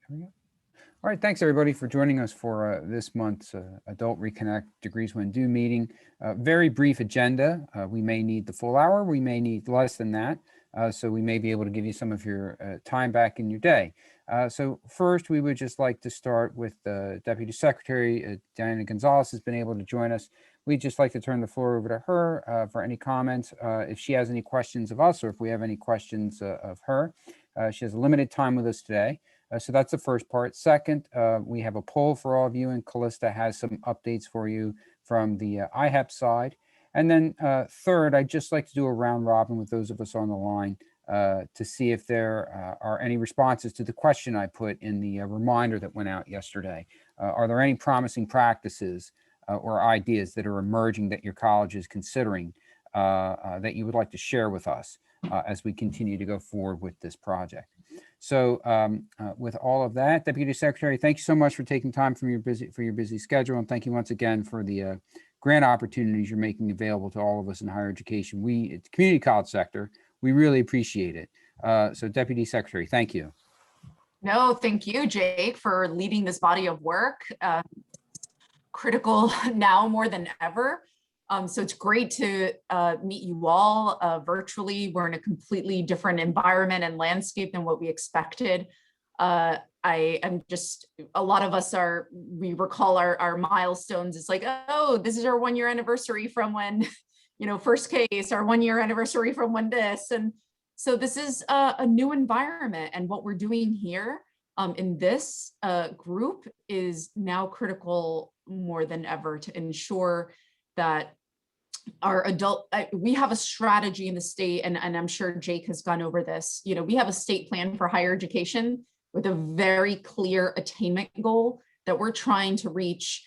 There we go. All right, thanks everybody for joining us for this month's Adult Reconnect Degrees When Due meeting. Very brief agenda. We may need the full hour, we may need less than that. So we may be able to give you some of your time back in your day. So first, we would just like to start with Deputy Secretary Diana Gonzalez has been able to join us. We'd just like to turn the floor over to her for any comments. If she has any questions of us or if we have any questions of her. She has a limited time with us today. So that's the first part. Second, we have a poll for all of you, and Callista has some updates for you from the IHEP side. And then third, I'd just like to do a round robin with those of us on the line to see if there are any responses to the question I put in the reminder that went out yesterday. Are there any promising practices or ideas that are emerging that your college is considering that you would like to share with us as we continue to go forward with this project? So with all of that, Deputy Secretary, thank you so much for taking time from your busy schedule, and thank you once again for the grant opportunities you're making available to all of us in higher education. We, at the community college sector, we really appreciate it. So Deputy Secretary, thank you. No, thank you, Jake, for leading this body of work. Critical now more than ever. So it's great to meet you all virtually. We're in a completely different environment and landscape than what we expected. I am just, a lot of us we recall our milestones. It's like, oh, this is our 1 year anniversary from when, first case, our 1 year anniversary from when this. And so this is a new environment. And what we're doing here in this group is now critical more than ever to ensure that we have a strategy in the state, and I'm sure Jake has gone over this. We have a state plan for higher education with a very clear attainment goal that we're trying to reach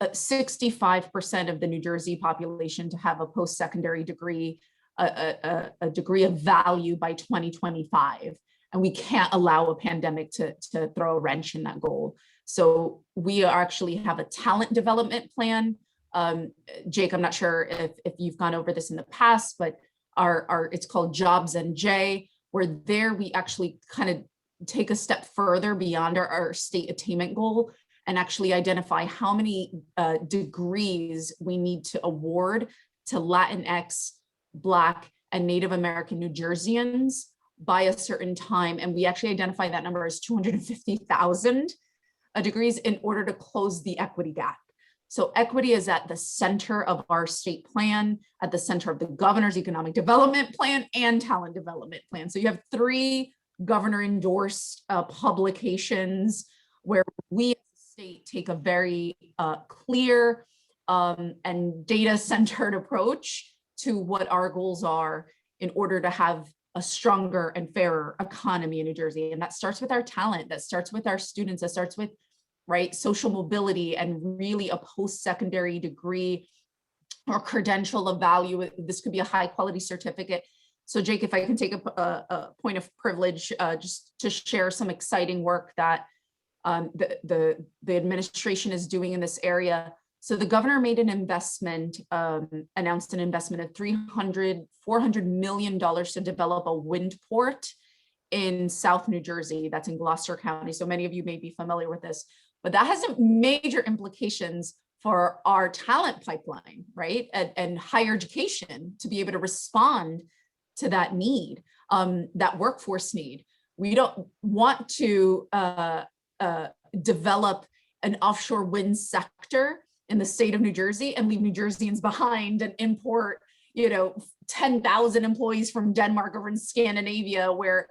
65% of the New Jersey population to have a post-secondary degree, a degree of value by 2025. And we can't allow a pandemic to throw a wrench in that goal. So we actually have a talent development plan. Jake, I'm not sure if you've gone over this in the past, but it's called Jobs NJ, where there we actually kind of take a step further beyond our state attainment goal and actually identify how many degrees we need to award to Latinx, Black, and Native American New Jerseyans by a certain time. And we actually identify that number as 250,000 degrees in order to close the equity gap. So equity is at the center of our state plan, at the center of the governor's economic development plan and talent development plan. So you have 3 governor endorsed publications where we as a state take a very clear and data-centered approach to what our goals are in order to have a stronger and fairer economy in New Jersey. And that starts with our talent, that starts with our students, that starts with social mobility and really a post-secondary degree or credential of value. This could be a high quality certificate. So Jake, if I can take a point of privilege just to share some exciting work that the administration is doing in this area. So the governor made an investment, announced an investment of $400 million to develop a wind port in South New Jersey. That's in Gloucester County. So many of you may be familiar with this, but that has major implications for our talent pipeline, right? And higher education to be able to respond to that need, that workforce need. We don't want to develop an offshore wind sector in the state of New Jersey and leave New Jerseyans behind and import, 10,000 employees from Denmark over in Scandinavia, where,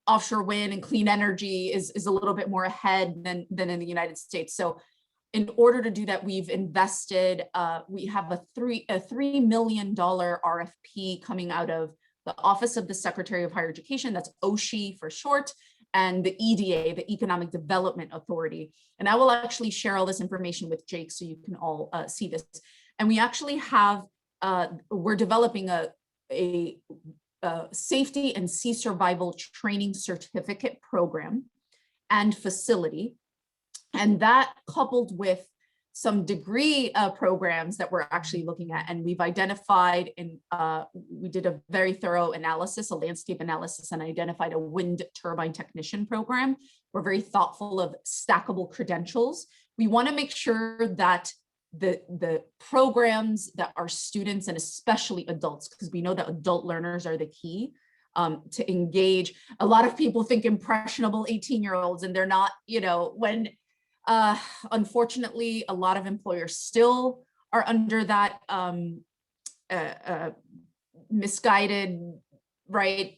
offshore wind and clean energy is a little bit more ahead than in the United States. So in order to do that, we've invested, we have a $3 million RFP coming out of the Office of the Secretary of Higher Education, that's OSHE for short, and the EDA, the Economic Development Authority. And I will actually share all this information with Jake so you can all see this. And we actually have, we're developing a safety and sea survival training certificate program and facility. And that coupled with some degree programs that we're actually looking at, and we've identified, and we did a very thorough analysis, a landscape analysis, and identified a wind turbine technician program. We're very thoughtful of stackable credentials. We want to make sure that the programs that our students, and especially adults, because we know that adult learners are the key, to engage. A lot of people think impressionable 18-year-olds, and they're not, when unfortunately, a lot of employers still are under that misguided, right,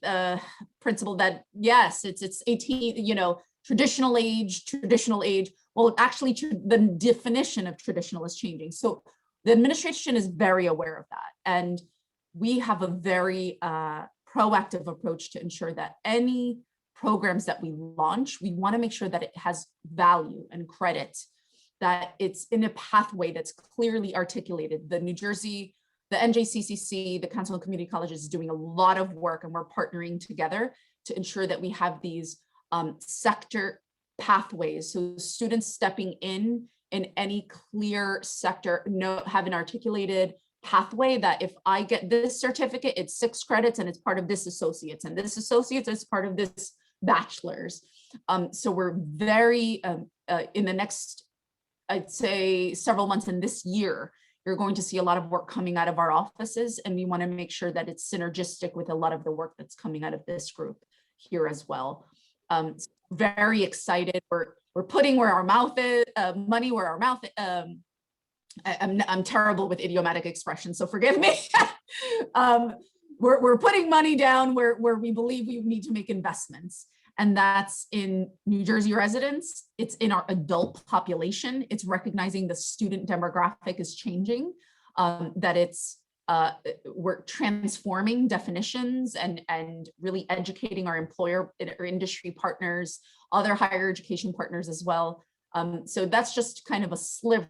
principle that yes, it's 18, traditional age. Well, actually, the definition of traditional is changing. So the administration is very aware of that, and we have a very proactive approach to ensure that any programs that we launch, we want to make sure that it has value and credit, that it's in a pathway that's clearly articulated. The NJCCC, the Council of Community Colleges, is doing a lot of work, and we're partnering together to ensure that we have these sector pathways. So students stepping in any clear sector have an articulated pathway that if I get this certificate, it's 6 credits and it's part of this associates, and this associates is part of this bachelor's. So we're very, in the next, I'd say several months in this year, you're going to see a lot of work coming out of our offices, and we want to make sure that it's synergistic with a lot of the work that's coming out of this group here as well. Very excited. We're putting where our mouth is, money where our mouth. I'm terrible with idiomatic expressions, so forgive me. We're putting money down where we believe we need to make investments, and that's in New Jersey residents. It's in our adult population. It's recognizing the student demographic is changing, that it's we're transforming definitions and really educating our employer or industry partners, other higher education partners as well. So that's just kind of a sliver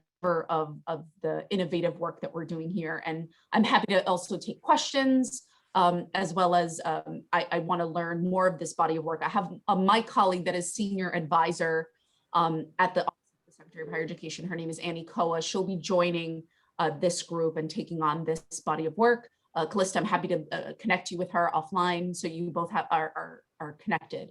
of the innovative work that we're doing here. And I'm happy to also take questions, as well as I want to learn more of this body of work. I have my colleague that is senior advisor at the Office of the Secretary of Higher Education. Her name is Annie Koa. She'll be joining this group and taking on this body of work. Callista, I'm happy to connect you with her offline, so you both are connected.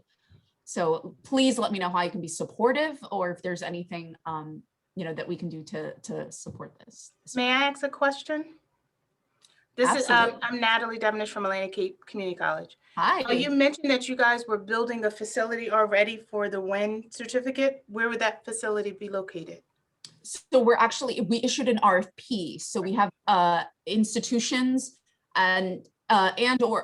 So please let me know how I can be supportive, or if there's anything that we can do to support this. May I ask a question? This Absolutely. is I'm Natalie Devenish from Atlantic Cape Community College. Hi. You mentioned that you guys were building a facility already for the WIN certificate. Where would that facility be located? So we issued an RFP. So we have institutions and or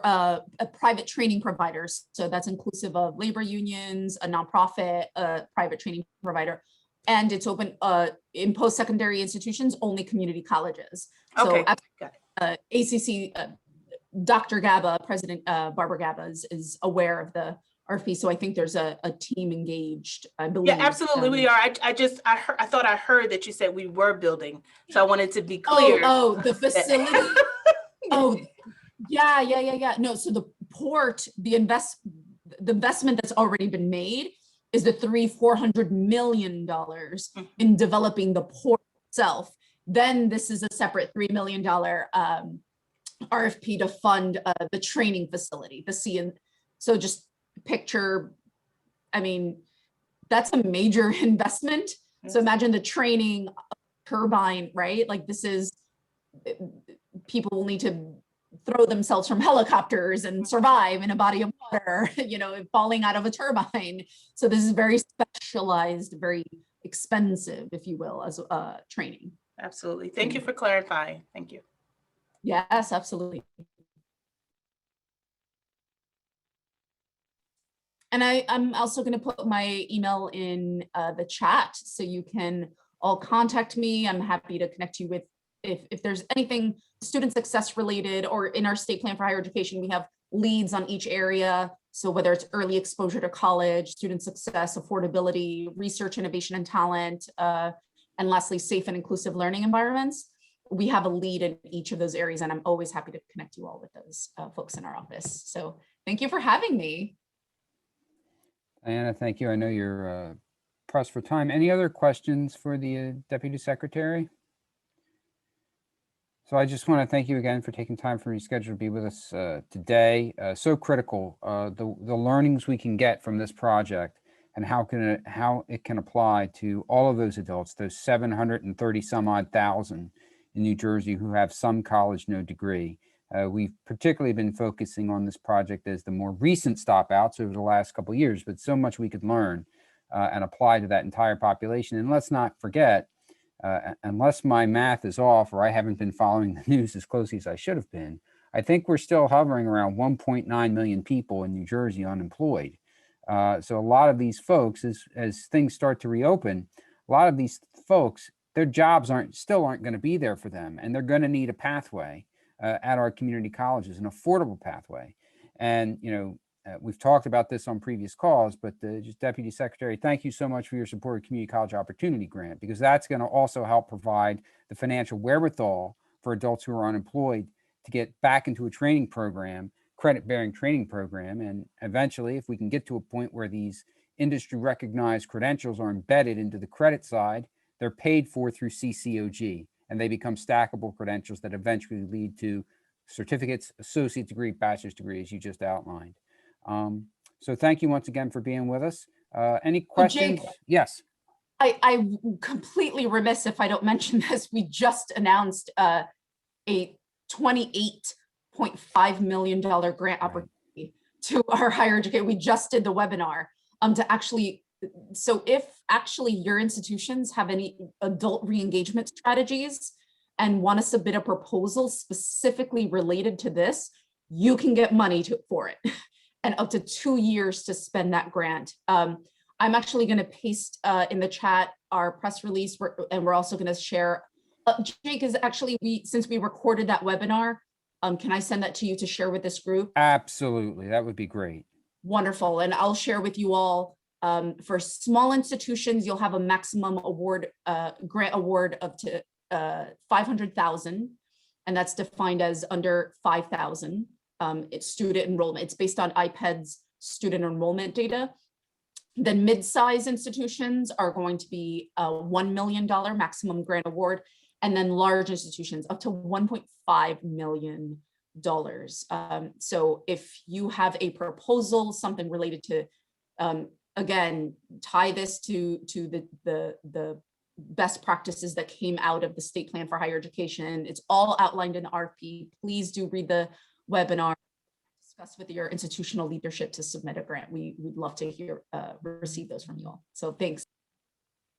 private training providers. So that's inclusive of labor unions, a nonprofit, private training provider. And it's open in post-secondary institutions, only community colleges. Okay, So got it. ACC, Dr. Gaba, President Barbara Gaba is aware of the RFP. So I think there's a team engaged, I believe. Yeah, absolutely, we are. I thought I heard that you said we were building. So I wanted to be clear. Oh, the facility. Oh, yeah. No, so the port, the investment that's already been made is the $400 million in developing the port itself. Then this is a separate $3 million RFP to fund the training facility, the CN. So just picture, I mean, that's a major investment. So imagine the training turbine, right? Like this is, people will need to throw themselves from helicopters and survive in a body of water, falling out of a turbine. So this is very specialized, very expensive, if you will, as training. Absolutely. Thank you for clarifying. Thank you. Yes, absolutely. And I'm also going to put my email in the chat, so you can all contact me. I'm happy to connect you with if there's anything student success related, or in our state plan for higher education, we have leads on each area. So whether it's early exposure to college, student success, affordability, research, innovation, and talent, and lastly, safe and inclusive learning environments, we have a lead in each of those areas. And I'm always happy to connect you all with those folks in our office. So thank you for having me. Diana, thank you. I know you're pressed for time. Any other questions for the Deputy Secretary? So I just want to thank you again for taking time from your schedule to be with us today. So critical, the learnings we can get from this project and how it can apply to all of those adults, those 730 some odd thousand in New Jersey who have some college, no degree. We've particularly been focusing on this project as the more recent stop outs over the last couple of years, but so much we could learn and apply to that entire population. And let's not forget, unless my math is off or I haven't been following the news as closely as I should have been, I think we're still hovering around 1.9 million people in New Jersey unemployed. So a lot of these folks, as things start to reopen, a lot of these folks, their jobs still aren't going to be there for them, and they're going to need a pathway at our community colleges, an affordable pathway. And we've talked about this on previous calls, but just Deputy Secretary, thank you so much for your support of Community College Opportunity Grant, because that's going to also help provide the financial wherewithal for adults who are unemployed to get back into a training program, credit-bearing training program. And eventually, if we can get to a point where these industry recognized credentials are embedded into the credit side, they're paid for through CCOG, and they become stackable credentials that eventually lead to certificates, associate degree, bachelor's degree, as you just outlined. So thank you once again for being with us. Any questions? Jake, Yes. I'm completely remiss if I don't mention this. We just announced a $28.5 million grant opportunity to our higher education. We just did the webinar to actually, so if actually your institutions have any adult re-engagement strategies and want to submit a proposal specifically related to this, you can get money for it. And up to 2 years to spend that grant. I'm actually going to paste in the chat our press release, and we're also going to share. Jake, is actually, since we recorded that webinar, can I send that to you to share with this group? Absolutely, that would be great. Wonderful, and I'll share with you all. For small institutions, you'll have a maximum award, grant award up to $500,000, and that's defined as under 5,000. It's student enrollment. It's based on IPED's student enrollment data. Then mid-size institutions are going to be a $1 million maximum grant award, and then large institutions up to $1.5 million. So if you have a proposal, something related to, again, tie this to the best practices that came out of the state plan for higher education. It's all outlined in the RFP. Please do read the webinar, discuss with your institutional leadership to submit a grant. We'd love to receive those from you all. So thanks.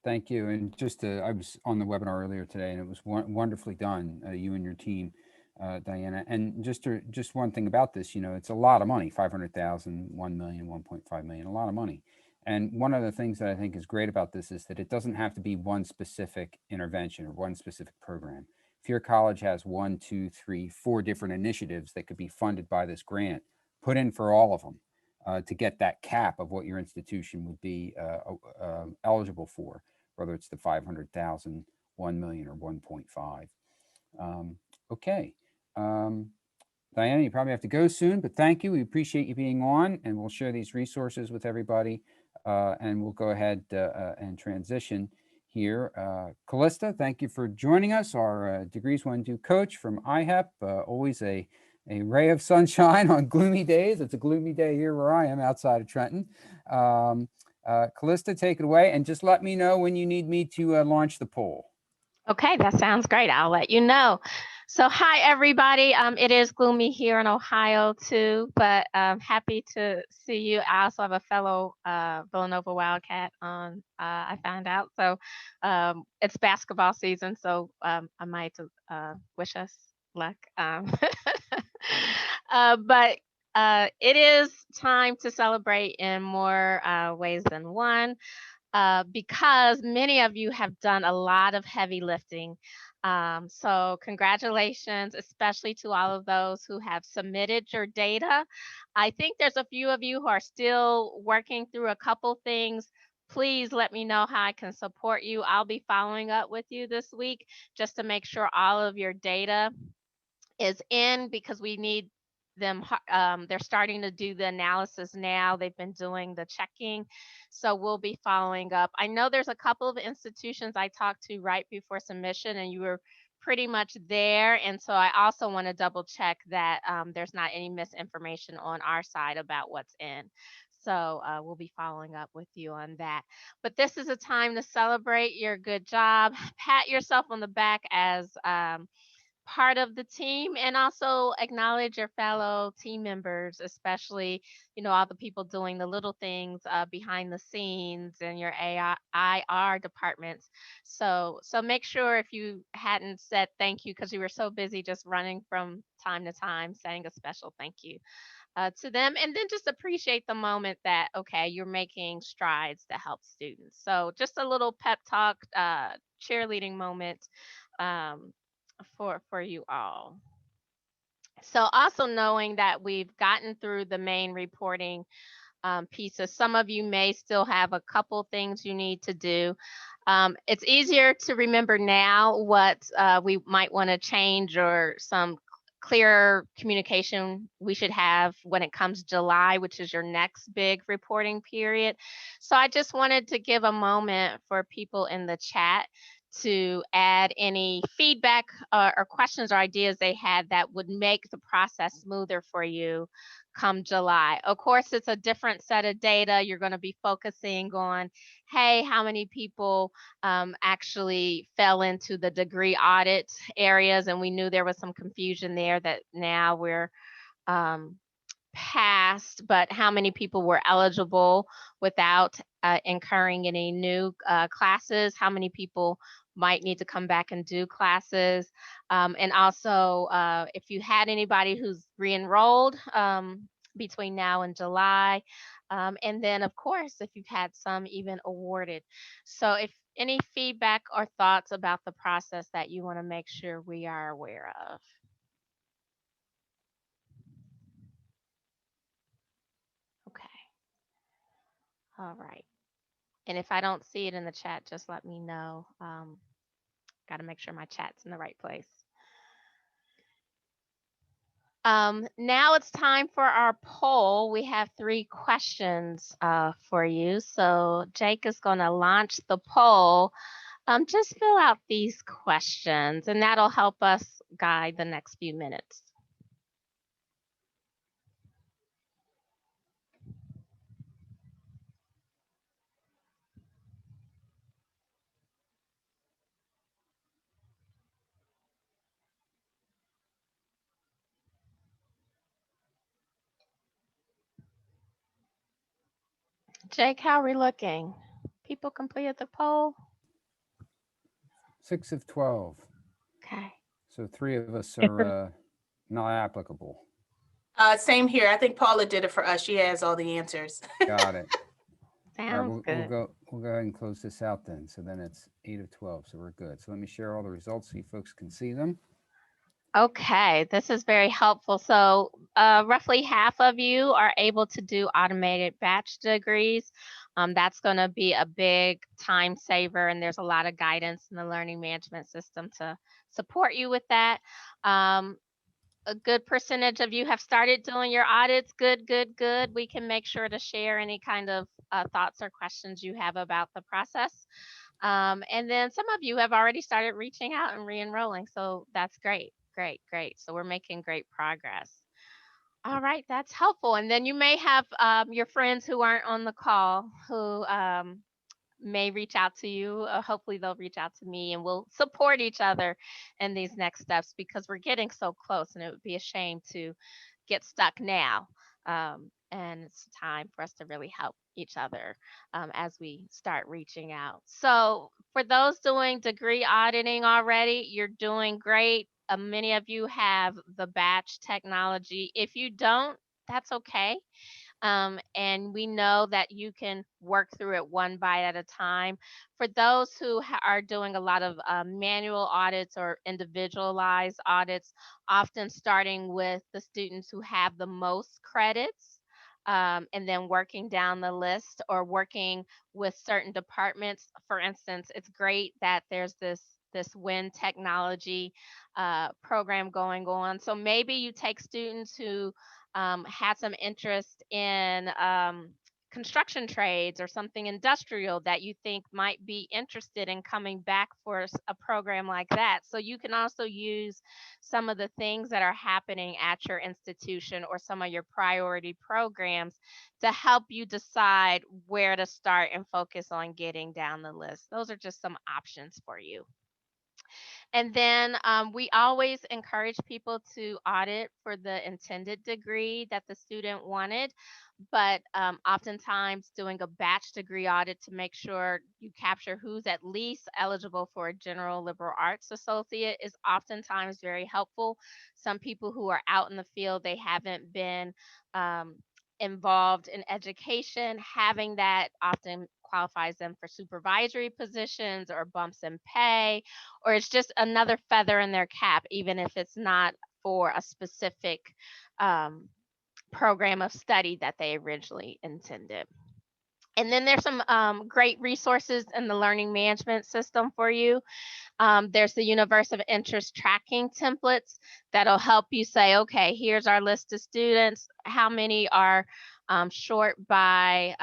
Thank you. And just I was on the webinar earlier today, and it was wonderfully done, you and your team, Diana. And just one thing about this, it's a lot of money, 500,000, 1 million, 1.5 million, a lot of money. And one of the things that I think is great about this is that it doesn't have to be one specific intervention or one specific program. If your college has 1, 2, 3, 4 different initiatives that could be funded by this grant, put in for all of them to get that cap of what your institution would be eligible for, whether it's the 500,000, 1 million, or 1.5. Okay. Diana, you probably have to go soon, but thank you. We appreciate you being on, and we'll share these resources with everybody, and we'll go ahead and transition here. Callista, thank you for joining us, our Degrees One Do coach from IHEP. Always a ray of sunshine on gloomy days. It's a gloomy day here where I am outside of Trenton. Callista, take it away, and just let me know when you need me to launch the poll. Okay, that sounds great. I'll let you know. So hi, everybody. It is gloomy here in Ohio too, but happy to see you. I also have a fellow Villanova Wildcat on, I found out. So it's basketball season, so I might wish us luck. But it is time to celebrate in more ways than one. Because many of you have done a lot of heavy lifting. So congratulations, especially to all of those who have submitted your data. I think there's a few of you who are still working through a couple things. Please let me know how I can support you. I'll be following up with you this week just to make sure all of your data is in, because we need they're starting to do the analysis now. They've been doing the checking. So we'll be following up. I know there's a couple of institutions I talked to right before submission, and you were pretty much there. And so I also want to double check that there's not any misinformation on our side about what's in. So we'll be following up with you on that. But this is a time to celebrate your good job, pat yourself on the back as part of the team, and also acknowledge your fellow team members, especially, all the people doing the little things behind the scenes in your IR departments. So make sure, if you hadn't said thank you because you were so busy just running from time to time, saying a special thank you to them, and then just appreciate the moment that, okay, you're making strides to help students. So just a little pep talk, cheerleading moment um, for you all. So also knowing that we've gotten through the main reporting pieces, some of you may still have a couple things you need to do. It's easier to remember now what we might want to change, or some clearer communication we should have when it comes July, which is your next big reporting period. So I just wanted to give a moment for people in the chat to add any feedback or questions or ideas they had that would make the process smoother for you come July. Of course, it's a different set of data. You're going to be focusing on, hey, how many people actually fell into the degree audit areas? And we knew there was some confusion there that now we're um, past, but how many people were eligible without incurring any new classes? How many people might need to come back and do classes? And also, if you had anybody who's re-enrolled between now and July. And then, of course, if you've had some even awarded. So if any feedback or thoughts about the process that you want to make sure we are aware of. Okay. All right. And if I don't see it in the chat, just let me know. Got to make sure my chat's in the right place. Now it's time for our poll. We have 3 questions for you. So Jake is going to launch the poll. Just fill out these questions, and that'll help us guide the next few minutes. Jake, how are we looking? People completed the poll? 6 of 12. Okay. So 3 of us are not applicable. Same here. I think Paula did it for us. She has all the answers. Got it. All right, Sounds good. we'll go ahead and close this out then. So then it's 8 of 12. So we're good. So let me share all the results so you folks can see them. Okay, this is very helpful. So roughly half of you are able to do automated batch degrees. That's going to be a big time saver, and there's a lot of guidance in the learning management system to support you with that. A good percentage of you have started doing your audits. Good, good, good. We can make sure to share any kind of thoughts or questions you have about the process. And then some of you have already started reaching out and re-enrolling. So that's great, great, great. So we're making great progress. All right, that's helpful. And then you may have your friends who aren't on the call who may reach out to you. Hopefully they'll reach out to me, and we'll support each other in these next steps, because we're getting so close, and it would be a shame to get stuck now. And it's time for us to really help each other as we start reaching out. So for those doing degree auditing already, you're doing great. Many of you have the batch technology. If you don't, that's okay. And we know that you can work through it one bite at a time. For those who are doing a lot of manual audits or individualized audits, often starting with the students who have the most credits, and then working down the list, or working with certain departments. For instance, it's great that there's this WIN technology program going on. So maybe you take students who had some interest in construction trades or something industrial that you think might be interested in coming back for a program like that. So you can also use some of the things that are happening at your institution or some of your priority programs to help you decide where to start and focus on getting down the list. Those are just some options for you. And then we always encourage people to audit for the intended degree that the student wanted, but oftentimes doing a batch degree audit to make sure you capture who's at least eligible for a general liberal arts associate is oftentimes very helpful. Some people who are out in the field, they haven't been um, involved in education, having that often qualifies them for supervisory positions or bumps in pay, or it's just another feather in their cap, even if it's not for a specific program of study that they originally intended. And then there's some great resources in the learning management system for you. There's the universe of interest tracking templates that'll help you say, okay, here's our list of students. How many are short by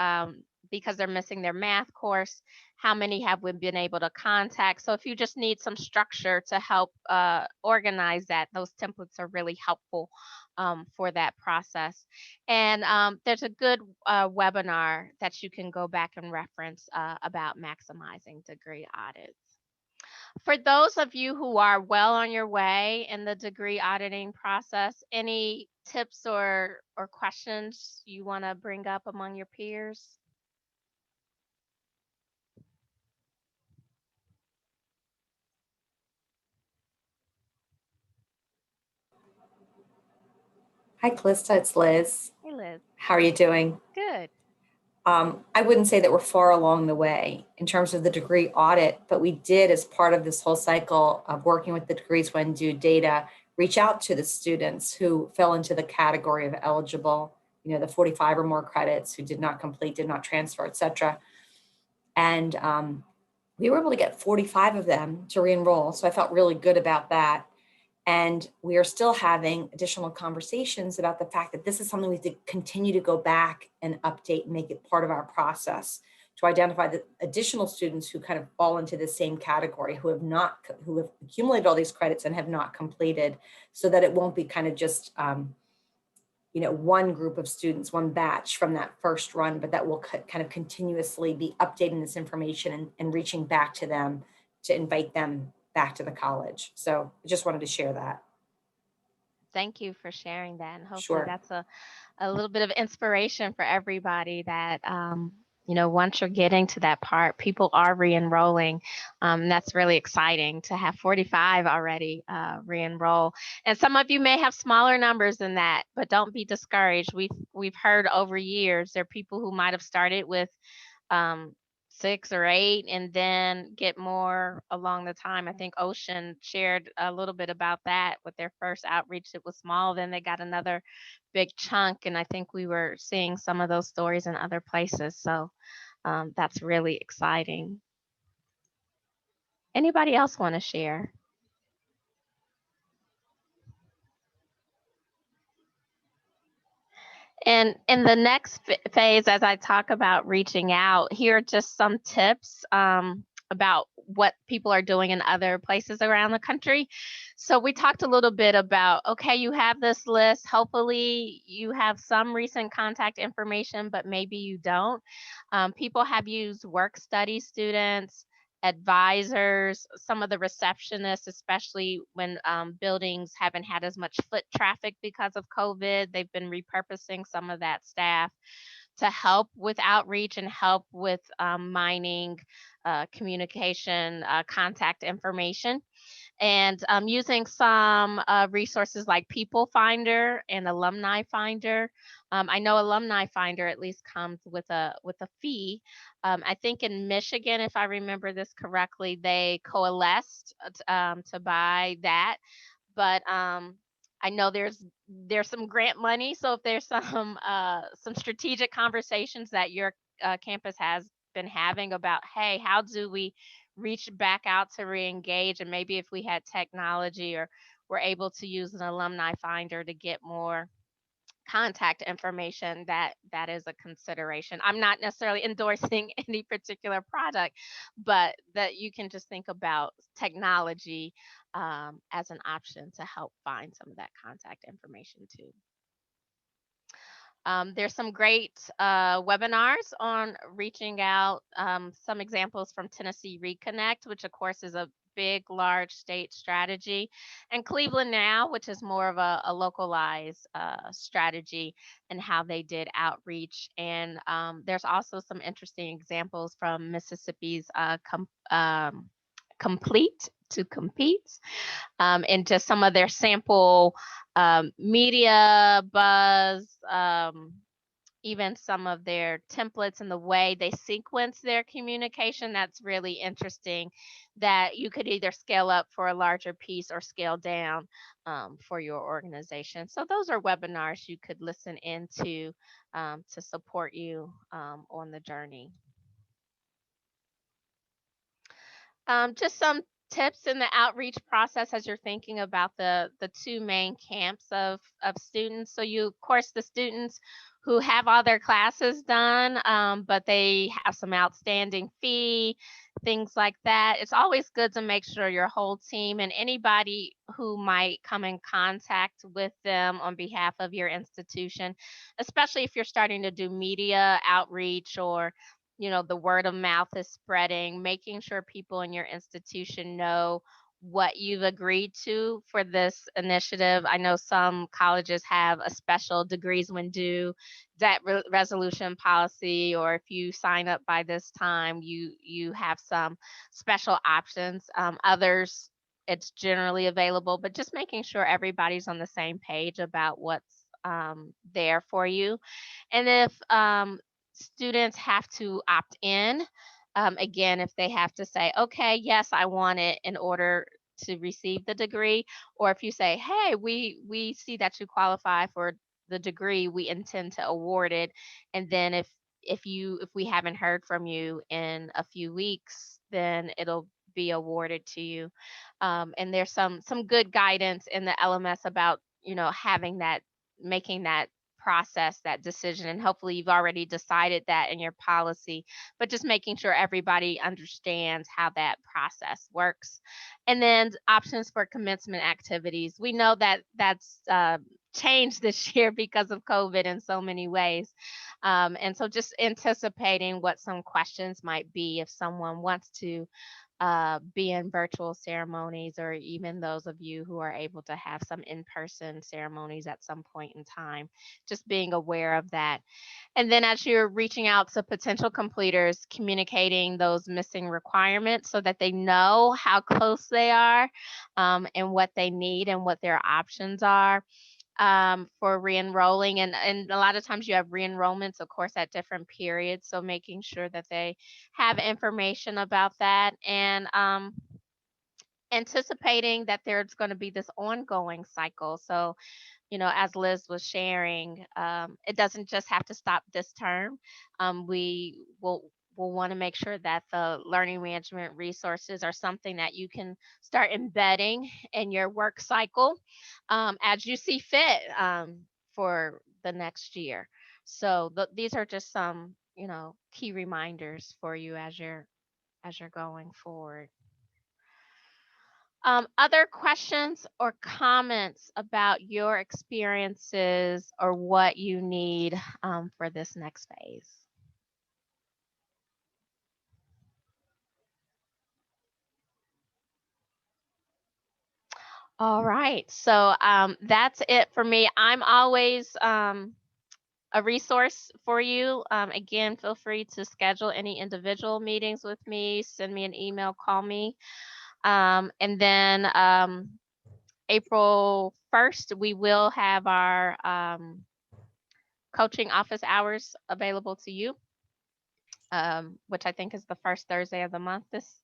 because they're missing their math course? How many have we been able to contact? So if you just need some structure to help organize that, those templates are really helpful for that process. And there's a good webinar that you can go back and reference about maximizing degree audits. For those of you who are well on your way in the degree auditing process, any tips or questions you want to bring up among your peers? Hi, Calista, it's Liz. Hey, Liz. How are you doing? Good. I wouldn't say that we're far along the way in terms of the degree audit, but we did, as part of this whole cycle of working with the degrees when due data, reach out to the students who fell into the category of eligible, the 45 or more credits, who did not complete, did not transfer, et cetera. And we were able to get 45 of them to re-enroll. So I felt really good about that. And we are still having additional conversations about the fact that this is something we have to continue to go back and update and make it part of our process to identify the additional students who kind of fall into the same category, who have accumulated all these credits and have not completed, so that it won't be kind of just, one group of students, one batch from that first run, but that will kind of continuously be updating this information and reaching back to them to invite them back to the college. So I just wanted to share that. Thank you for sharing that. And hopefully Sure. that's a little bit of inspiration for everybody that, once you're getting to that part, people are re-enrolling. That's really exciting to have 45 already re-enroll. And some of you may have smaller numbers than that, but don't be discouraged. We've heard over years, there are people who might have started with 6 or 8 and then get more along the time. I think Ocean shared a little bit about that with their first outreach. It was small, then they got another big chunk, and I think we were seeing some of those stories in other places. So that's really exciting. Anybody else want to share? And in the next phase, as I talk about reaching out, here are just some tips about what people are doing in other places around the country. So we talked a little bit about, okay, you have this list. Hopefully you have some recent contact information, but maybe you don't. People have used work study students, advisors, some of the receptionists, especially when buildings haven't had as much foot traffic because of COVID. They've been repurposing some of that staff to help with outreach and help with mining, communication, contact information. And using some resources like People Finder and Alumni Finder. I know Alumni Finder at least comes with a fee. I think in Michigan, if I remember this correctly, they coalesced to buy that. But I know there's some grant money, so if there's some strategic conversations that your campus has been having about, hey, how do we reach back out to re-engage, and maybe if we had technology or we're able to use an alumni finder to get more contact information, that is a consideration. I'm not necessarily endorsing any particular product, but that you can just think about technology as an option to help find some of that contact information too. There's some great webinars on reaching out. Some examples from Tennessee Reconnect, which of course is a big, large state strategy, and Cleveland Now, which is more of a localized strategy and how they did outreach. And there's also some interesting examples from Mississippi's Complete to Compete, and just some of their sample media buzz, even some of their templates and the way they sequence their communication. That's really interesting, that you could either scale up for a larger piece or scale down for your organization. So those are webinars you could listen into to support you on the journey. Just some tips in the outreach process as you're thinking about the two main camps of students. So you, of course, the students who have all their classes done, but they have some outstanding fee, things like that. It's always good to make sure your whole team and anybody who might come in contact with them on behalf of your institution, especially if you're starting to do media outreach, or the word of mouth is spreading, making sure people in your institution know what you've agreed to for this initiative. I know some colleges have a special degrees when due debt resolution policy, or if you sign up by this time, you have some special options. Others, it's generally available, but just making sure everybody's on the same page about what's there for you. And if students have to opt in, again, if they have to say, okay, yes, I want it in order to receive the degree, or if you say, hey, we see that you qualify for the degree, we intend to award it, and then if we haven't heard from you in a few weeks, then it'll be awarded to you. And there's some good guidance in the LMS about having that, making that process, that decision, and hopefully you've already decided that in your policy, but just making sure everybody understands how that process works. And then options for commencement activities. We know that that's changed this year because of COVID in so many ways. And so just anticipating what some questions might be if someone wants to be in virtual ceremonies, or even those of you who are able to have some in-person ceremonies at some point in time, just being aware of that. And then as you're reaching out to potential completers, communicating those missing requirements so that they know how close they are, and what they need and what their options are for re-enrolling. And a lot of times you have re-enrollments, of course, at different periods. So making sure that they have information about that, and anticipating that there's going to be this ongoing cycle. So, as Liz was sharing, it doesn't just have to stop this term. We will we'll want to make sure that the learning management resources are something that you can start embedding in your work cycle as you see fit for the next year. So these are just some, key reminders for you as you're going forward. Other questions or comments about your experiences or what you need for this next phase? All right, so that's it for me. I'm always a resource for you. Again, feel free to schedule any individual meetings with me, send me an email, call me. And then April 1st, we will have our coaching office hours available to you, which I think is the first Thursday of the month this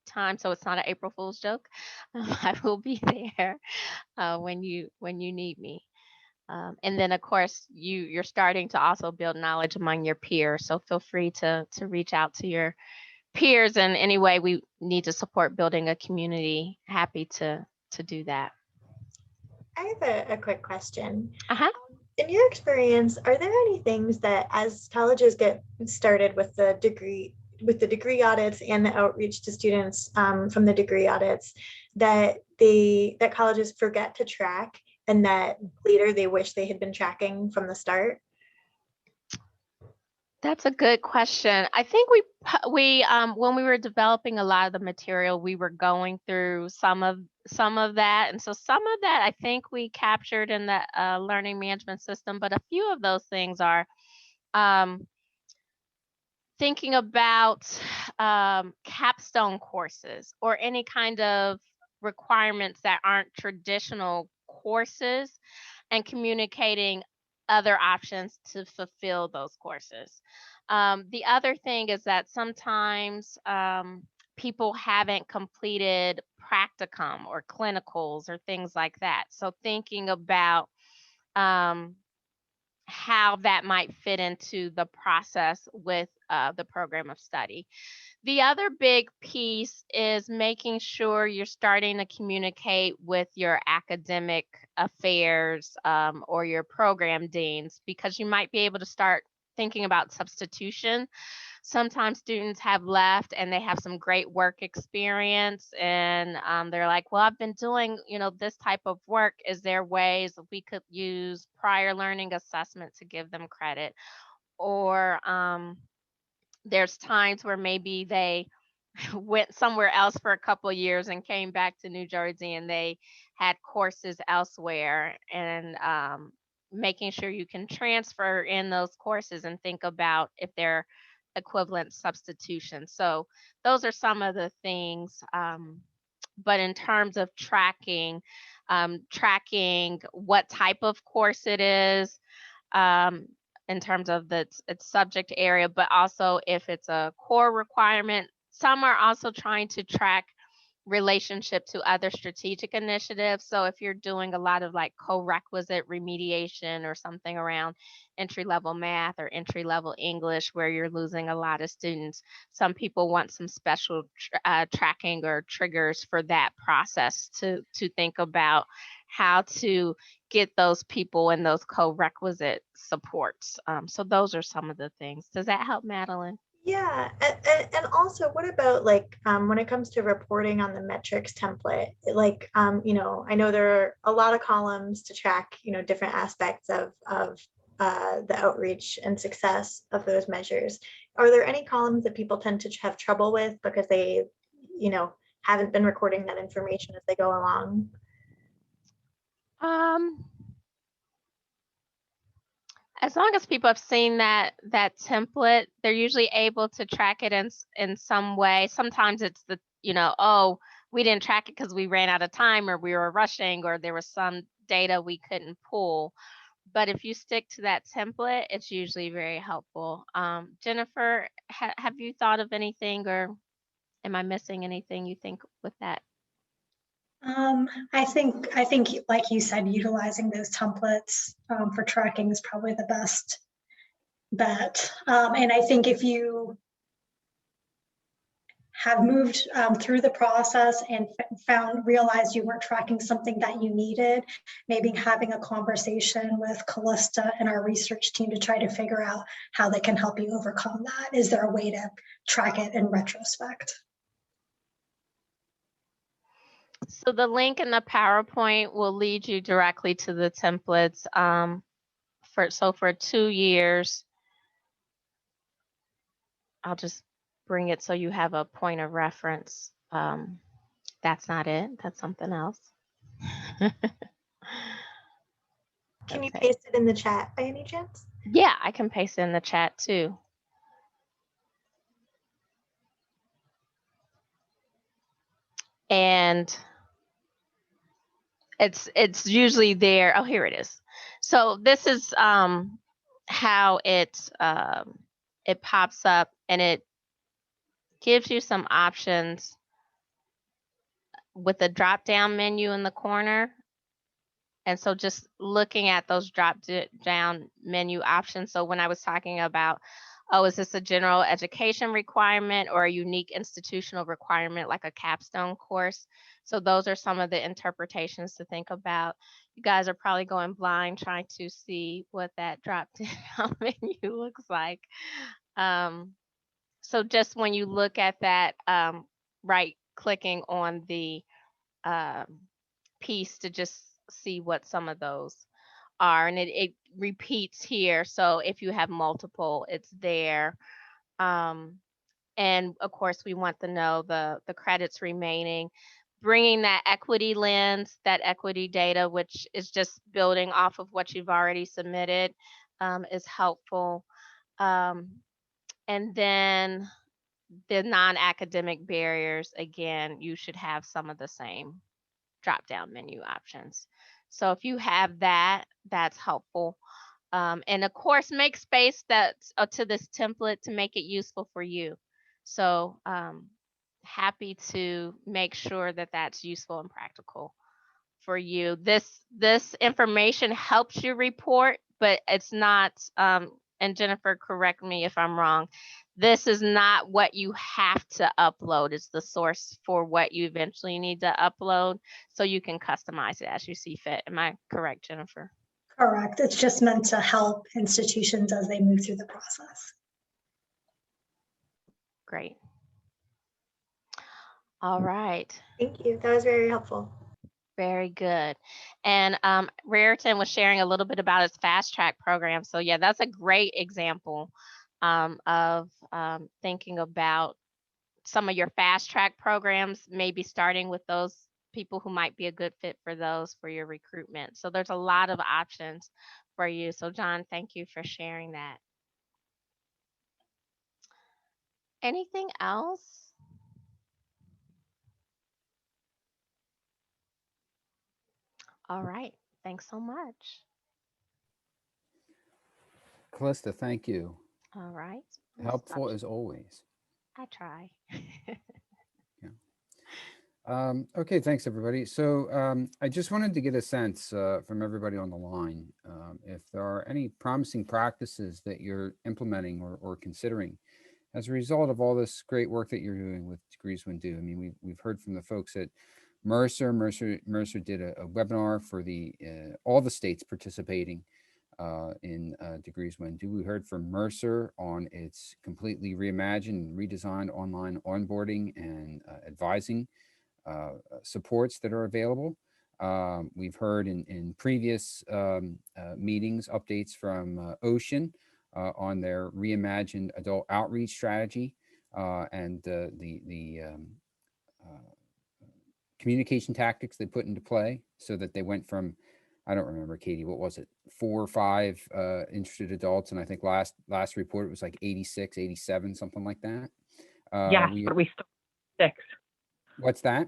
time. So it's not an April Fool's joke. I will be there when you need me. And then, of course, you're starting to also build knowledge among your peers. So feel free to reach out to your peers in any way we need to support building a community. Happy to do that. I have a quick question. Uh-huh. In your experience, are there any things that as colleges get started with the degree audits and the outreach to students from the degree audits that that colleges forget to track and that later they wish they had been tracking from the start? That's a good question. I think we when we were developing a lot of the material, we were going through some of that, and so some of that I think we captured in the learning management system. But a few of those things are thinking about capstone courses or any kind of requirements that aren't traditional courses, and communicating other options to fulfill those courses. The other thing is that sometimes people haven't completed practicum or clinicals or things like that. So thinking about how that might fit into the process with the program of study. The other big piece is making sure you're starting to communicate with your academic affairs or your program deans, because you might be able to start thinking about substitution. Sometimes students have left and they have some great work experience, and they're like, well, I've been doing, this type of work. Is there ways that we could use prior learning assessment to give them credit? Or there's times where maybe they went somewhere else for a couple of years and came back to New Jersey and they had courses elsewhere, and making sure you can transfer in those courses and think about if they're equivalent substitutions. So those are some of the things. But in terms of tracking what type of course it is, in terms of its subject area, but also if it's a core requirement. Some are also trying to track relationship to other strategic initiatives. So if you're doing a lot of like co-requisite remediation or something around entry-level math or entry-level English where you're losing a lot of students, some people want some special tracking or triggers for that process to think about how to get those people in those co-requisite supports. So those are some of the things. Does that help, Madeline? Yeah, and also what about like when it comes to reporting on the metrics template, like I know there are a lot of columns to track different aspects of the outreach and success of those measures. Are there any columns that people tend to have trouble with because they haven't been recording that information as they go along? As long as people have seen that template, they're usually able to track it in some way. Sometimes it's oh, we didn't track it because we ran out of time or we were rushing or there was some data we couldn't pull. But if you stick to that template, it's usually very helpful. Jennifer, have you thought of anything, or am I missing anything you think with that? I think like you said, utilizing those templates for tracking is probably the best bet. And I think if you have moved through the process and realized you weren't tracking something that you needed, maybe having a conversation with Callista and our research team to try to figure out how they can help you overcome that. Is there a way to track it in retrospect? So the link in the PowerPoint will lead you directly to the templates. For 2 years, I'll just bring it so you have a point of reference. That's not it. That's something else. Can you paste it in the chat by any chance? Yeah, I can paste it in the chat too. And it's usually there. Oh, here it is. So this is how it pops up, and it gives you some options with the drop down menu in the corner. And so just looking at those drop down menu options. So when I was talking about oh, is this a general education requirement or a unique institutional requirement like a capstone course? So those are some of the interpretations to think about. You guys are probably going blind trying to see what that drop down menu looks like. So just when you look at that, right clicking on the piece to just see what some of those are, and it repeats here. So if you have multiple, it's there. And of course, we want to know the credits remaining. Bringing that equity lens, that equity data, which is just building off of what you've already submitted, is helpful. And then the non-academic barriers, again, you should have some of the same drop-down menu options. So if you have that, that's helpful. And of course, make space that's to this template to make it useful for you. So happy to make sure that that's useful and practical for you. This information helps you report, but it's not, and Jennifer, correct me if I'm wrong, this is not what you have to upload. It's the source for what you eventually need to upload, so you can customize it as you see fit. Am I correct, Jennifer? Correct. It's just meant to help institutions as they move through the process. Great. All right. Thank you. That was very helpful. Very good. And Raritan was sharing a little bit about his fast track program. So yeah, that's a great example of thinking about some of your fast track programs, maybe starting with those people who might be a good fit for those for your recruitment. So there's a lot of options for you. So John, thank you for sharing that. Anything else? All right. Thanks so much. Callista, thank you. All right. Helpful as always. I try. Okay, thanks everybody. So I just wanted to get a sense from everybody on the line if there are any promising practices that you're implementing or considering as a result of all this great work that you're doing with Degrees When Due. I mean, we've heard from the folks at Mercer. Mercer did a webinar for all the states participating in Degrees When Due. We heard from Mercer on its completely reimagined and redesigned online onboarding and advising supports that are available. We've heard in previous meetings updates from Ocean on their reimagined adult outreach strategy and the communication tactics they put into play so that they went from, I don't remember, Katie, what was it, 4 or 5 interested adults, and I think last report it was like 86, 87, something like that. Yes, but we started 6. What's that?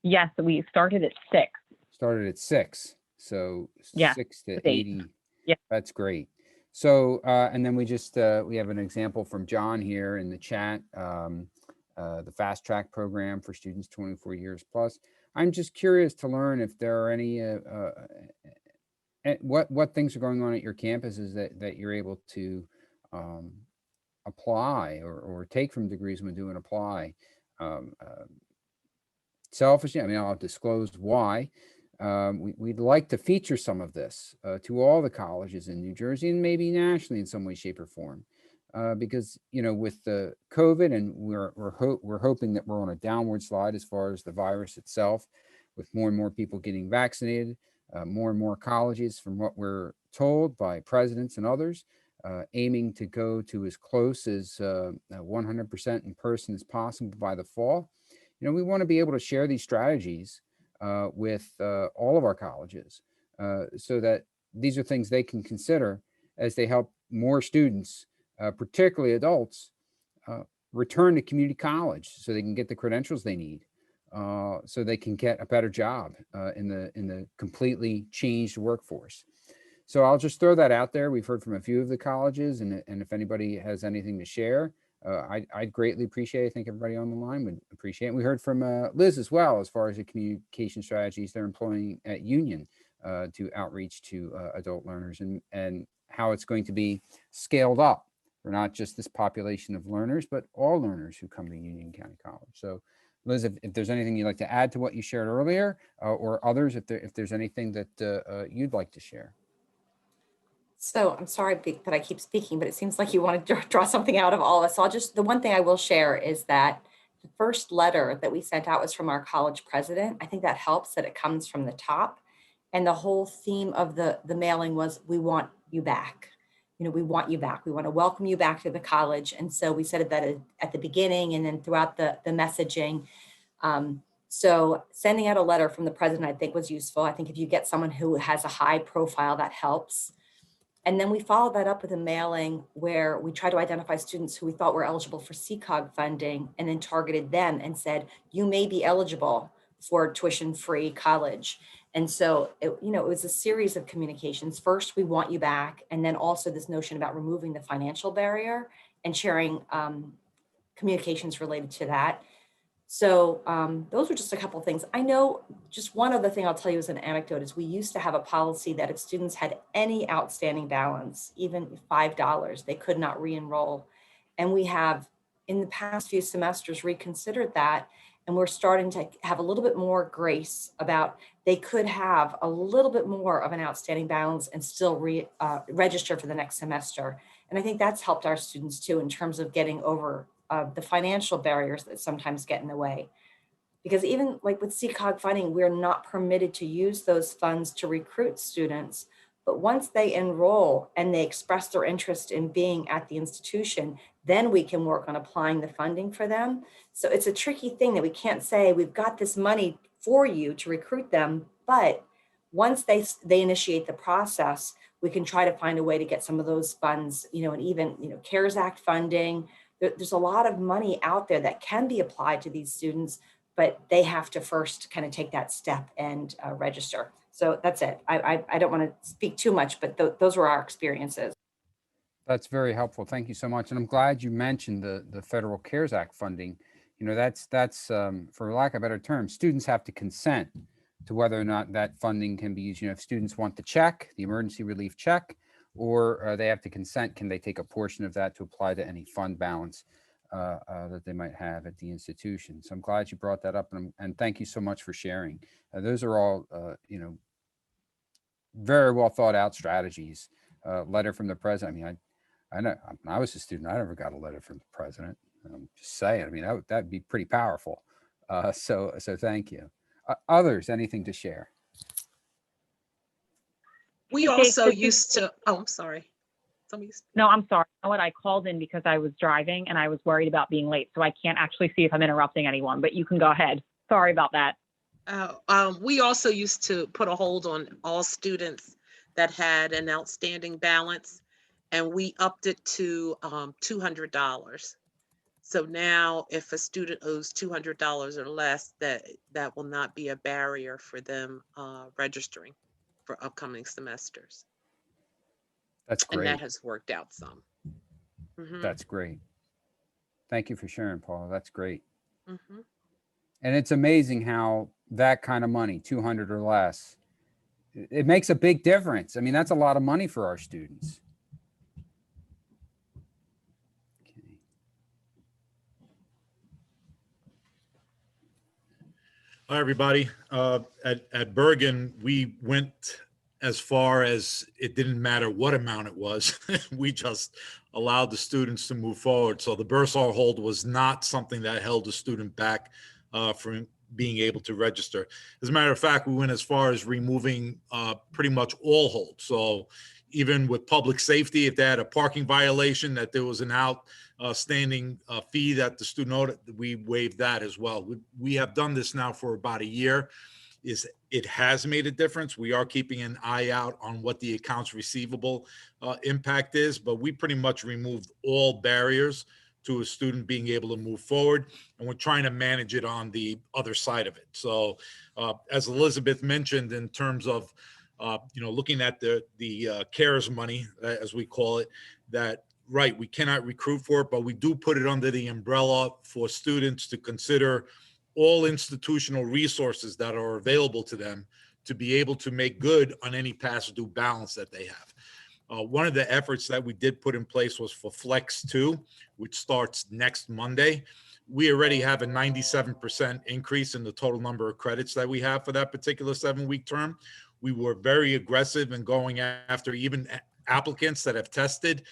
Yes, we started at 6. Started at 6. So yeah, 6 to 8. 80. Yeah. That's great. So, and then we just, we have an example from John here in the chat, the fast track program for students 24 years plus. I'm just curious to learn if there are any, what things are going on at your campuses that you're able to apply or take from Degrees When Due and apply. Selfishly, I mean, I'll disclose why. We'd like to feature some of this to all the colleges in New Jersey and maybe nationally in some way, shape, or form. Because, you know, with the COVID, and we're hoping that we're on a downward slide as far as the virus itself, with more and more people getting vaccinated, more and more colleges, from what we're told by presidents and others, aiming to go to as close as 100% in person as possible by the fall. You know, we want to be able to share these strategies with all of our colleges so that these are things they can consider as they help more students, particularly adults, return to community college so they can get the credentials they need, so they can get a better job in the completely changed workforce. So I'll just throw that out there. We've heard from a few of the colleges, and if anybody has anything to share, I'd greatly appreciate it. I think everybody on the line would appreciate it. And we heard from Liz as well, as far as the communication strategies they're employing at Union to outreach to adult learners, and how it's going to be scaled up for not just this population of learners, but all learners who come to Union County College. So Liz, if there's anything you'd like to add to what you shared earlier, or others, if there's anything that you'd like to share. So I'm sorry that I keep speaking, but it seems like you want to draw something out of all of us. So the one thing I will share is that the first letter that we sent out was from our college president. I think that helps that it comes from the top. And the whole theme of the mailing was, we want you back. You know, we want you back. We want to welcome you back to the college. And so we said that at the beginning and then throughout the messaging. So sending out a letter from the president, I think, was useful. I think if you get someone who has a high profile, that helps. And then we followed that up with a mailing where we tried to identify students who we thought were eligible for CCOG funding and then targeted them and said, you may be eligible for tuition-free college. And so, it was a series of communications. First, we want you back. And then also this notion about removing the financial barrier and sharing communications related to that. So those were just a couple of things. I know just one other thing I'll tell you as an anecdote is we used to have a policy that if students had any outstanding balance, even $5, they could not re-enroll. And we have in the past few semesters reconsidered that. And we're starting to have a little bit more grace about they could have a little bit more of an outstanding balance and still register for the next semester. And I think that's helped our students too in terms of getting over the financial barriers that sometimes get in the way. Because even like with CCOG funding, we're not permitted to use those funds to recruit students. But once they enroll and they express their interest in being at the institution, then we can work on applying the funding for them. So it's a tricky thing that we can't say, we've got this money for you to recruit them. But once they initiate the process, we can try to find a way to get some of those funds, and even, CARES Act funding. There's a lot of money out there that can be applied to these students, but they have to first kind of take that step and register. So that's it. I don't want to speak too much, but those were our experiences. That's very helpful. Thank you so much. And I'm glad you mentioned the federal CARES Act funding. That's for lack of a better term, students have to consent to whether or not that funding can be used. If students want the check, the emergency relief check, or they have to consent, can they take a portion of that to apply to any fund balance that they might have at the institution? So I'm glad you brought that up, and thank you so much for sharing. Those are all, very well thought out strategies. Letter from the president. I know when I was a student, I never got a letter from the president. I'm just saying. That'd be pretty powerful. So thank you. Others, anything to share? We also used to, I'm sorry. No, I'm sorry. You know what? I called in because I was driving and I was worried about being late. So I can't actually see if I'm interrupting anyone, but you can go ahead. Sorry about that. We also used to put a hold on all students that had an outstanding balance, and we upped it to $200. So now if a student owes $200 or less, that will not be a barrier for them registering for upcoming semesters. That's great. And that has worked out some. Mm-hmm. That's great. Thank you for sharing, Paula. That's great. Mm-hmm. And it's amazing how that kind of money, 200 or less, it makes a big difference. That's a lot of money for our students. Okay. Hi, everybody. At Bergen, we went as far as it didn't matter what amount it was. We just allowed the students to move forward. So the bursar hold was not something that held the student back from being able to register. As a matter of fact, we went as far as removing pretty much all holds. So even with public safety, if they had a parking violation, that there was an outstanding fee that the student owed, we waived that as well. We have done this now for about a year. It has made a difference. We are keeping an eye out on what the accounts receivable impact is, but we pretty much removed all barriers to a student being able to move forward, and we're trying to manage it on the other side of it. So as Elizabeth mentioned, in terms of looking at the CARES money, as we call it, that right, we cannot recruit for it, but we do put it under the umbrella for students to consider all institutional resources that are available to them to be able to make good on any past due balance that they have. One of the efforts that we did put in place was for Flex 2, which starts next Monday. We already have a 97% increase in the total number of credits that we have for that particular 7-week term. We were very aggressive in going after even applicants that have tested,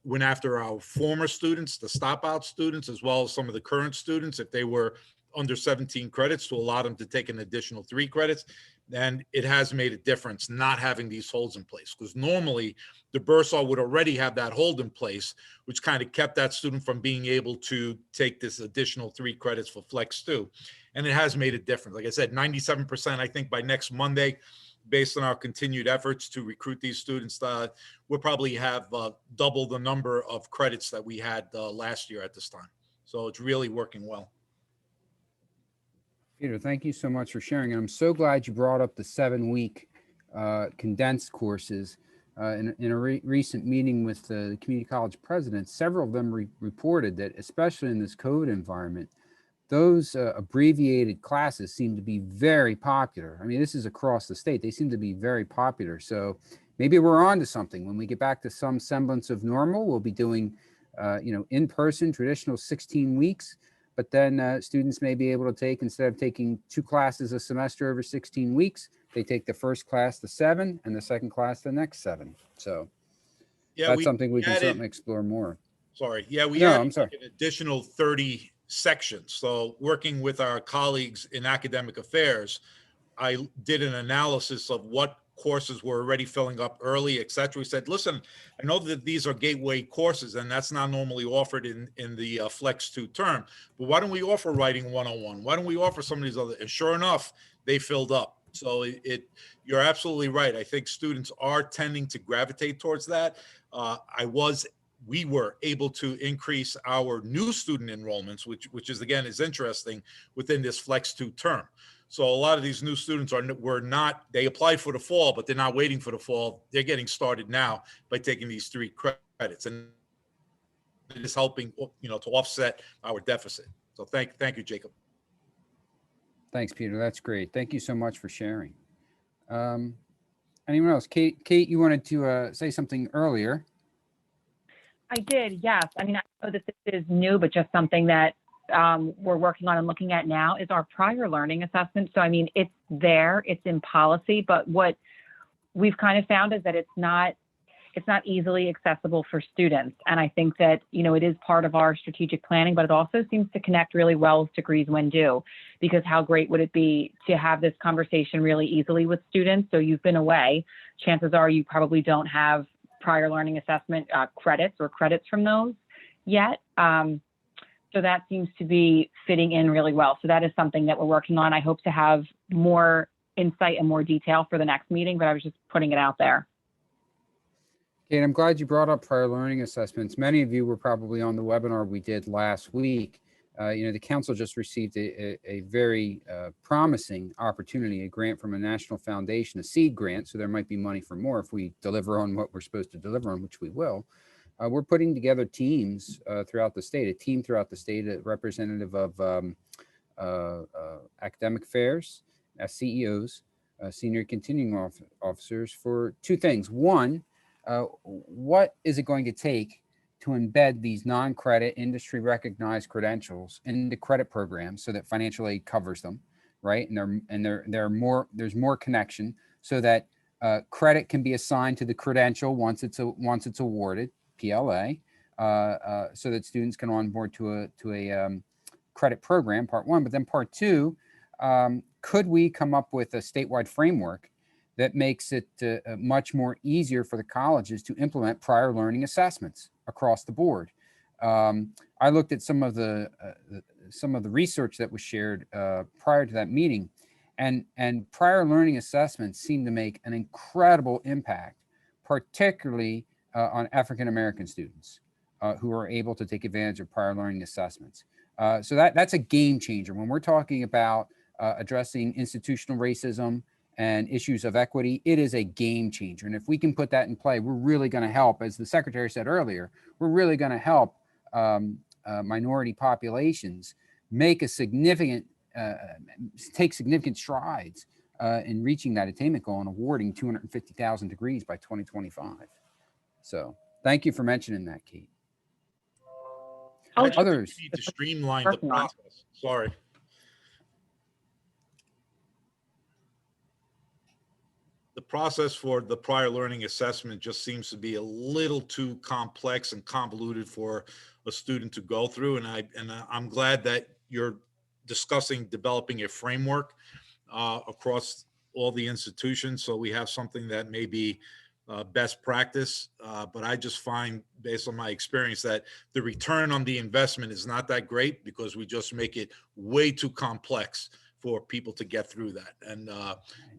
went after our former students, the stop out students, as well as some of the current students, if they were under 17 credits, to allow them to take an additional 3 credits. And it has made a difference not having these holds in place, because normally the bursar would already have that hold in place, which kind of kept that student from being able to take this additional 3 credits for Flex 2. And it has made a difference. Like I said, 97%, I think by next Monday, based on our continued efforts to recruit these students, we'll probably have double the number of credits that we had last year at this time. So it's really working well. Peter, thank you so much for sharing. And I'm so glad you brought up the 7-week condensed courses. In a recent meeting with the community college presidents, several of them reported that, especially in this COVID environment, those abbreviated classes seem to be very popular. I mean, this is across the state. They seem to be very popular. So maybe we're on to something. When we get back to some semblance of normal, we'll be doing, in-person traditional 16 weeks. But then students may be able to take, instead of taking 2 classes a semester over 16 weeks, they take the first class the 7 and the second class the next 7. So Yeah, that's something we can added, certainly explore more. Sorry. Yeah, we No, added I'm sorry. an additional 30 sections. So working with our colleagues in academic affairs, I did an analysis of what courses were already filling up early, et cetera. We said, listen, I know that these are gateway courses and that's not normally offered in the Flex 2 term, but why don't we offer Writing 101? Why don't we offer some of these other, and sure enough, they filled up. So you're absolutely right. I think students are tending to gravitate towards that. We were able to increase our new student enrollments, which is, again, is interesting within this Flex 2 term. So a lot of these new students they applied for the fall, but they're not waiting for the fall. They're getting started now by taking these 3 credits, and it is helping, to offset our deficit. So thank you, Jacob. Thanks, Peter. That's great. Thank you so much for sharing. Anyone else? Kate, you wanted to say something earlier. I did, yes. I mean, I know that this is new, but just something that we're working on and looking at now is our prior learning assessment. So, I mean, it's there, it's in policy, but what we've kind of found is that it's not easily accessible for students. And I think that, it is part of our strategic planning, but it also seems to connect really well with Degrees When Due, because how great would it be to have this conversation really easily with students? So you've been away. Chances are you probably don't have prior learning assessment credits from those yet. So that seems to be fitting in really well. So that is something that we're working on. I hope to have more insight and more detail for the next meeting, but I was just putting it out there. Kate, I'm glad you brought up prior learning assessments. Many of you were probably on the webinar we did last week. The council just received a very promising opportunity, a grant from a national foundation, a seed grant. So there might be money for more if we deliver on what we're supposed to deliver on, which we will. We're putting together teams throughout the state, a representative of academic affairs, CEOs, senior continuing officers, for 2 things. One, what is it going to take to embed these non-credit industry recognized credentials into credit programs so that financial aid covers them, right? And there's more connection so that credit can be assigned to the credential once it's awarded, PLA, so that students can onboard to a credit program, part 1. But then part 2, could we come up with a statewide framework that makes it much more easier for the colleges to implement prior learning assessments across the board? I looked at some of the research that was shared prior to that meeting, and prior learning assessments seem to make an incredible impact, particularly on African-American students who are able to take advantage of prior learning assessments. So that's a game changer. When we're talking about addressing institutional racism and issues of equity, it is a game changer. And if we can put that in play, we're really going to help, as the secretary said earlier, we're really going to help minority populations make take significant strides in reaching that attainment goal and awarding 250,000 degrees by 2025. So thank you for mentioning that, Kate. Oh, I just think Others? we need to streamline the Personal. process. Sorry. The process for the prior learning assessment just seems to be a little too complex and convoluted for a student to go through. And I'm glad that you're discussing developing a framework across all the institutions, so we have something that may be best practice. But I just find, based on my experience, that the return on the investment is not that great because we just make it way too complex for people to get through that. And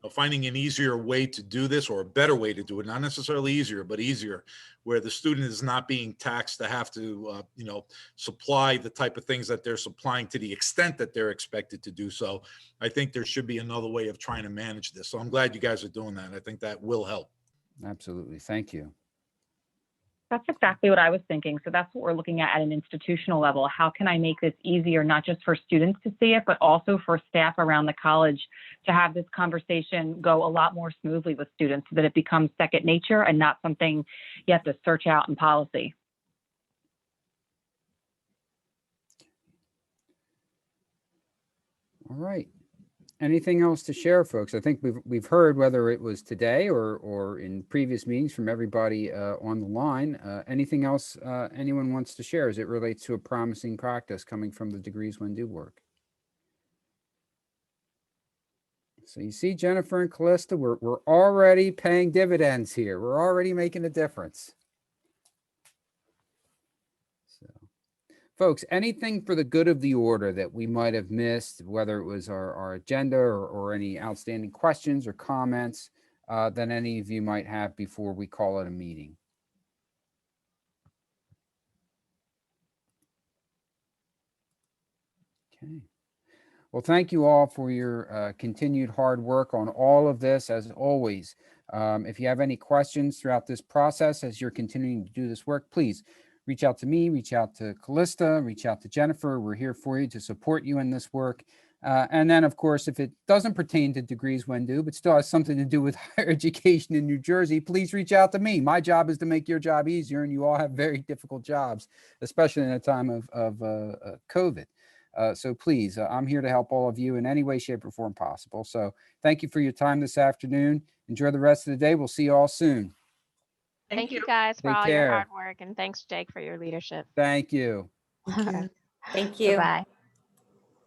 finding an easier way to do this, or a better way to do it, not necessarily easier, but easier, where the student is not being taxed to have to, supply the type of things that they're supplying to the extent that they're expected to do so. I think there should be another way of trying to manage this. So I'm glad you guys are doing that. I think that will help. Absolutely. Thank you. That's exactly what I was thinking. So that's what we're looking at an institutional level. How can I make this easier, not just for students to see it, but also for staff around the college to have this conversation go a lot more smoothly with students so that it becomes second nature and not something you have to search out in policy. All right. Anything else to share, folks? I think we've heard, whether it was today or in previous meetings, from everybody on the line. Anything else anyone wants to share as it relates to a promising practice coming from the Degrees When Do work? So you see, Jennifer and Callista, we're already paying dividends here. We're already making a difference. So, folks, anything for the good of the order that we might have missed, whether it was our agenda or any outstanding questions or comments that any of you might have before we call it a meeting? Okay. Well, thank you all for your continued hard work on all of this, as always. If you have any questions throughout this process as you're continuing to do this work, please reach out to me, reach out to Callista, reach out to Jennifer. We're here for you to support you in this work. And then, of course, if it doesn't pertain to Degrees When Do, but still has something to do with higher education in New Jersey, please reach out to me. My job is to make your job easier, and you all have very difficult jobs, especially in a time of COVID. So please, I'm here to help all of you in any way, shape, or form possible. So thank you for your time this afternoon. Enjoy the rest of the day. We'll see you all soon. Thank you guys for Take all your care. hard work, and thanks, Jake, for your leadership. Thank you. Thank you. Bye.